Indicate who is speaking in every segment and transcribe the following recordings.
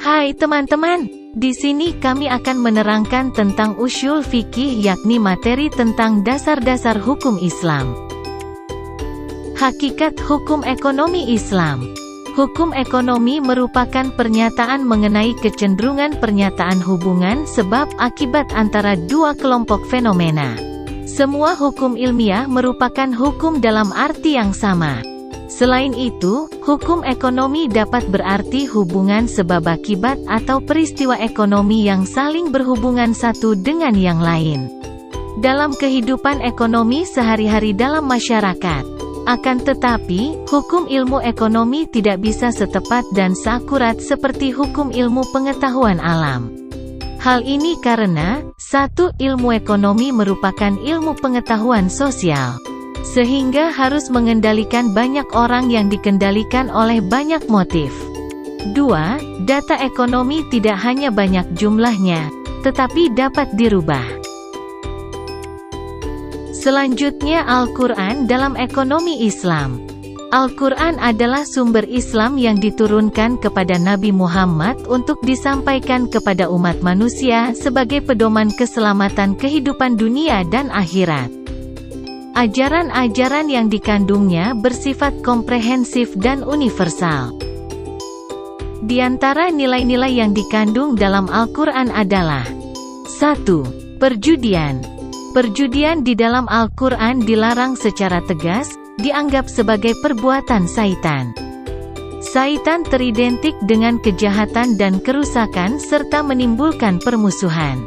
Speaker 1: Hai teman-teman, di sini kami akan menerangkan tentang usyul fikih, yakni materi tentang dasar-dasar hukum Islam. Hakikat hukum ekonomi Islam. Hukum ekonomi merupakan pernyataan mengenai kecenderungan pernyataan hubungan sebab akibat antara dua kelompok fenomena. Semua hukum ilmiah merupakan hukum dalam arti yang sama. Selain itu, hukum ekonomi dapat berarti hubungan sebab akibat atau peristiwa ekonomi yang saling berhubungan satu dengan yang lain dalam kehidupan ekonomi sehari-hari dalam masyarakat. Akan tetapi, hukum ilmu ekonomi tidak bisa setepat dan seakurat seperti hukum ilmu pengetahuan alam. Hal ini karena, satu, ilmu ekonomi merupakan ilmu pengetahuan sosial, sehingga harus mengendalikan banyak orang yang dikendalikan oleh banyak motif. 2. Data ekonomi tidak hanya banyak jumlahnya, tetapi dapat dirubah. Selanjutnya Al-Quran dalam ekonomi Islam. Al-Quran adalah sumber Islam yang diturunkan kepada Nabi Muhammad untuk disampaikan kepada umat manusia sebagai pedoman keselamatan kehidupan dunia dan akhirat. Ajaran-ajaran yang dikandungnya bersifat komprehensif dan universal. Di antara nilai-nilai yang dikandung dalam Al-Quran adalah 1. Perjudian. Perjudian di dalam Al-Quran dilarang secara tegas, dianggap sebagai perbuatan syaitan. Syaitan teridentik dengan kejahatan dan kerusakan serta menimbulkan permusuhan.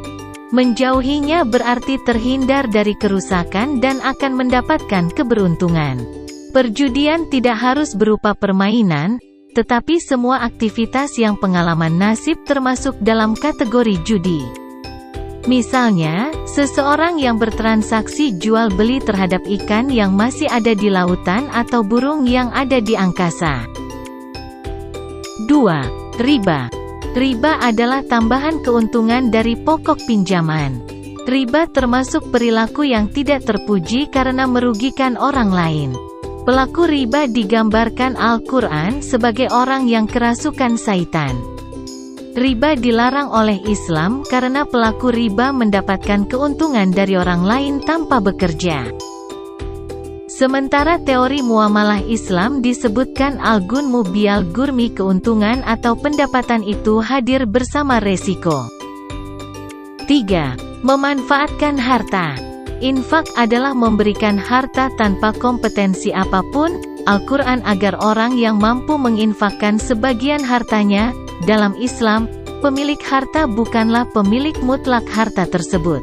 Speaker 1: Menjauhinya berarti terhindar dari kerusakan dan akan mendapatkan keberuntungan. Perjudian tidak harus berupa permainan, tetapi semua aktivitas yang pengalaman nasib termasuk dalam kategori judi. Misalnya, seseorang yang bertransaksi jual beli terhadap ikan yang masih ada di lautan atau burung yang ada di angkasa. 2. Riba. Riba adalah tambahan keuntungan dari pokok pinjaman. Riba termasuk perilaku yang tidak terpuji karena merugikan orang lain. Pelaku riba digambarkan Al-Quran sebagai orang yang kerasukan syaitan. Riba dilarang oleh Islam karena pelaku riba mendapatkan keuntungan dari orang lain tanpa bekerja. Sementara teori muamalah Islam disebutkan al-gunmu bial gurmi, keuntungan atau pendapatan itu hadir bersama resiko. 3. Memanfaatkan harta. Infak adalah memberikan harta tanpa kompetensi apapun. Al-Quran agar orang yang mampu menginfakkan sebagian hartanya. Dalam Islam, pemilik harta bukanlah pemilik mutlak harta tersebut,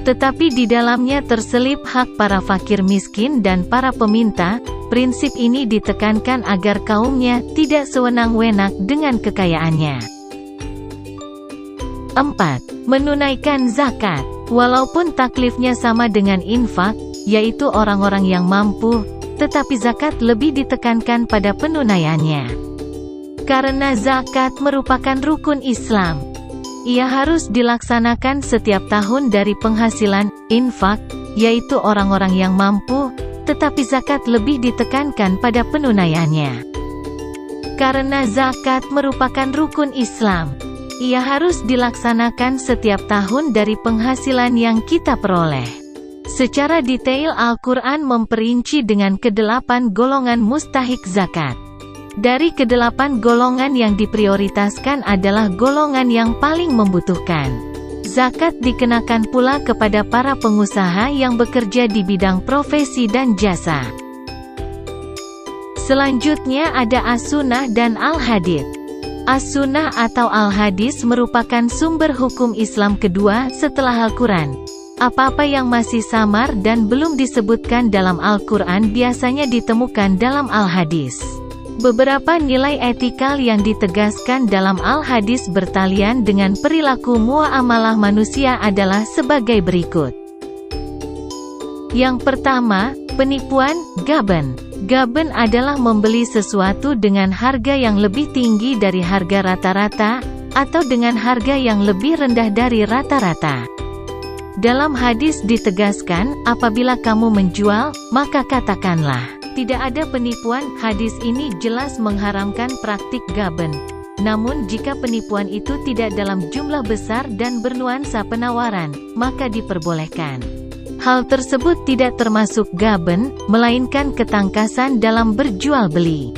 Speaker 1: tetapi di dalamnya terselip hak para fakir miskin dan para peminta. Prinsip ini ditekankan agar kaumnya tidak sewenang-wenang dengan kekayaannya. 4. Menunaikan zakat. Walaupun taklifnya sama dengan infak, yaitu orang-orang yang mampu, tetapi zakat lebih ditekankan pada penunaiannya. Karena zakat merupakan rukun Islam, ia harus dilaksanakan setiap tahun dari penghasilan infak, yaitu orang-orang yang mampu, tetapi zakat lebih ditekankan pada penunaiannya. Karena zakat merupakan rukun Islam, ia harus dilaksanakan setiap tahun dari penghasilan yang kita peroleh. Secara detail Al-Quran memperinci dengan ke-8 golongan mustahik zakat. Dari ke-8 golongan yang diprioritaskan adalah golongan yang paling membutuhkan. Zakat dikenakan pula kepada para pengusaha yang bekerja di bidang profesi dan jasa. Selanjutnya ada As-Sunnah dan Al-Hadits. As-Sunnah atau Al-Hadits merupakan sumber hukum Islam kedua setelah Al-Quran. Apa-apa yang masih samar dan belum disebutkan dalam Al-Quran biasanya ditemukan dalam Al-Hadits. Beberapa nilai etikal yang ditegaskan dalam Al-Hadits bertalian dengan perilaku muamalah manusia adalah sebagai berikut. Yang pertama, penipuan, gaben. Gaben adalah membeli sesuatu dengan harga yang lebih tinggi dari harga rata-rata, atau dengan harga yang lebih rendah dari rata-rata. Dalam hadis ditegaskan, apabila kamu menjual, maka katakanlah, tidak ada penipuan. Hadis ini jelas mengharamkan praktik gaben. Namun jika penipuan itu tidak dalam jumlah besar dan bernuansa penawaran, maka diperbolehkan. Hal tersebut tidak termasuk gaben, melainkan ketangkasan dalam berjual beli.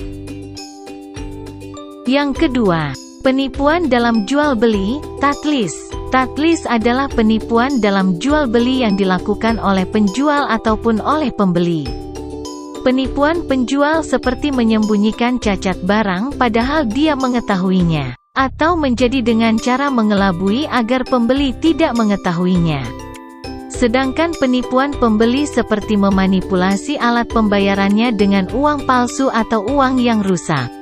Speaker 1: Yang kedua, penipuan dalam jual beli, tadlis. Tadlis adalah penipuan dalam jual beli yang dilakukan oleh penjual ataupun oleh pembeli. Penipuan penjual seperti menyembunyikan cacat barang padahal dia mengetahuinya, atau menjadi dengan cara mengelabui agar pembeli tidak mengetahuinya. Sedangkan penipuan pembeli seperti memanipulasi alat pembayarannya dengan uang palsu atau uang yang rusak.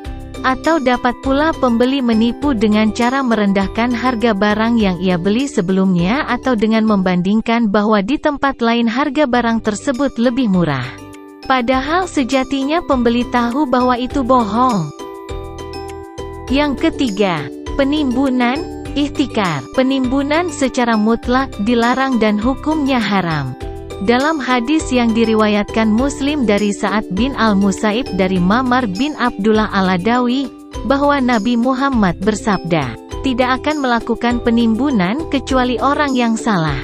Speaker 1: Atau dapat pula pembeli menipu dengan cara merendahkan harga barang yang ia beli sebelumnya atau dengan membandingkan bahwa di tempat lain harga barang tersebut lebih murah. Padahal sejatinya pembeli tahu bahwa itu bohong. Yang ketiga, penimbunan, ihtikar. Penimbunan secara mutlak dilarang dan hukumnya haram. Dalam hadis yang diriwayatkan Muslim dari Sa'ad bin Al-Musaib dari Ma'mar bin Abdullah Al-Adawi, bahwa Nabi Muhammad bersabda, tidak akan melakukan penimbunan kecuali orang yang salah.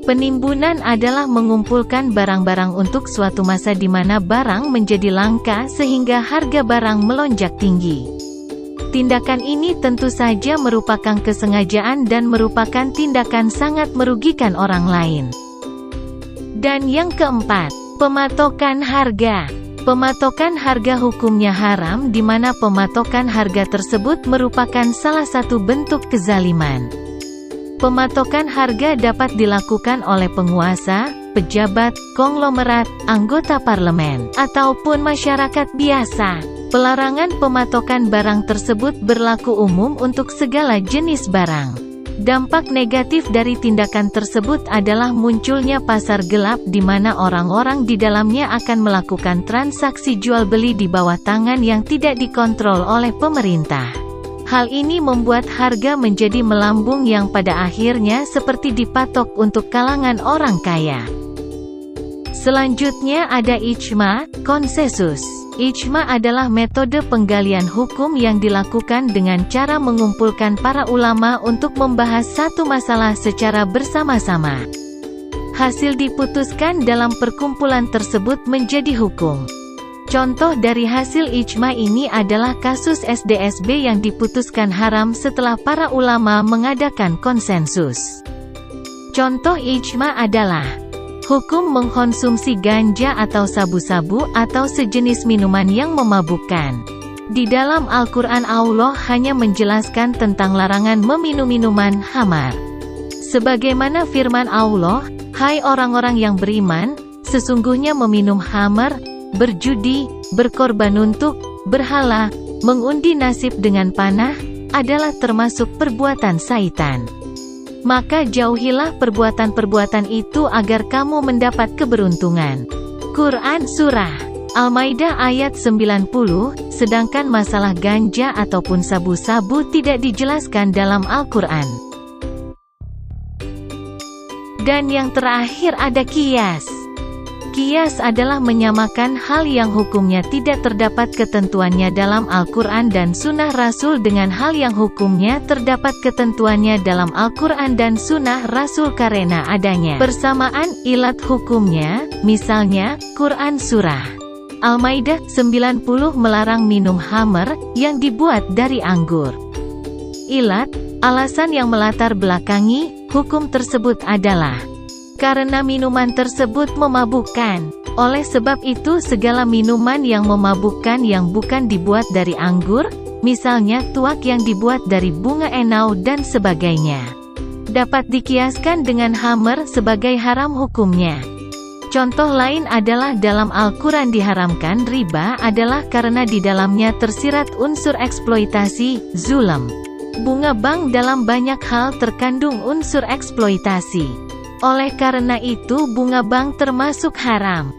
Speaker 1: Penimbunan adalah mengumpulkan barang-barang untuk suatu masa di mana barang menjadi langka sehingga harga barang melonjak tinggi. Tindakan ini tentu saja merupakan kesengajaan dan merupakan tindakan sangat merugikan orang lain. Dan yang keempat, pematokan harga. Pematokan harga hukumnya haram di mana pematokan harga tersebut merupakan salah satu bentuk kezaliman. Pematokan harga dapat dilakukan oleh penguasa, pejabat, konglomerat, anggota parlemen, ataupun masyarakat biasa. Pelarangan pematokan barang tersebut berlaku umum untuk segala jenis barang. Dampak negatif dari tindakan tersebut adalah munculnya pasar gelap di mana orang-orang di dalamnya akan melakukan transaksi jual beli di bawah tangan yang tidak dikontrol oleh pemerintah. Hal ini membuat harga menjadi melambung yang pada akhirnya seperti dipatok untuk kalangan orang kaya. Selanjutnya ada ijma, konsensus. Ijma adalah metode penggalian hukum yang dilakukan dengan cara mengumpulkan para ulama untuk membahas satu masalah secara bersama-sama. Hasil diputuskan dalam perkumpulan tersebut menjadi hukum. Contoh dari hasil ijma ini adalah kasus SDSB yang diputuskan haram setelah para ulama mengadakan konsensus. Contoh ijma adalah hukum mengkonsumsi ganja atau sabu-sabu atau sejenis minuman yang memabukkan. Di dalam Al-Quran Allah hanya menjelaskan tentang larangan meminum minuman khamar. Sebagaimana firman Allah, hai orang-orang yang beriman, sesungguhnya meminum khamar, berjudi, berkorban untuk berhala, mengundi nasib dengan panah, adalah termasuk perbuatan syaitan. Maka jauhilah perbuatan-perbuatan itu agar kamu mendapat keberuntungan. Quran Surah Al-Maidah ayat 90, sedangkan masalah ganja ataupun sabu-sabu tidak dijelaskan dalam Al-Quran. Dan yang terakhir ada qiyas. Qiyas adalah menyamakan hal yang hukumnya tidak terdapat ketentuannya dalam Al-Quran dan Sunnah Rasul dengan hal yang hukumnya terdapat ketentuannya dalam Al-Quran dan Sunnah Rasul karena adanya persamaan ilat hukumnya. Misalnya, Quran Surah Al-Maidah 90 melarang minum khamar yang dibuat dari anggur. Ilat, alasan yang melatar belakangi hukum tersebut adalah karena minuman tersebut memabukkan. Oleh sebab itu segala minuman yang memabukkan yang bukan dibuat dari anggur, misalnya tuak yang dibuat dari bunga enau dan sebagainya, dapat dikiaskan dengan khamar sebagai haram hukumnya. Contoh lain adalah dalam Al-Quran diharamkan riba adalah karena di dalamnya tersirat unsur eksploitasi, zulam. Bunga bank dalam banyak hal terkandung unsur eksploitasi. Oleh karena itu bunga bank termasuk haram.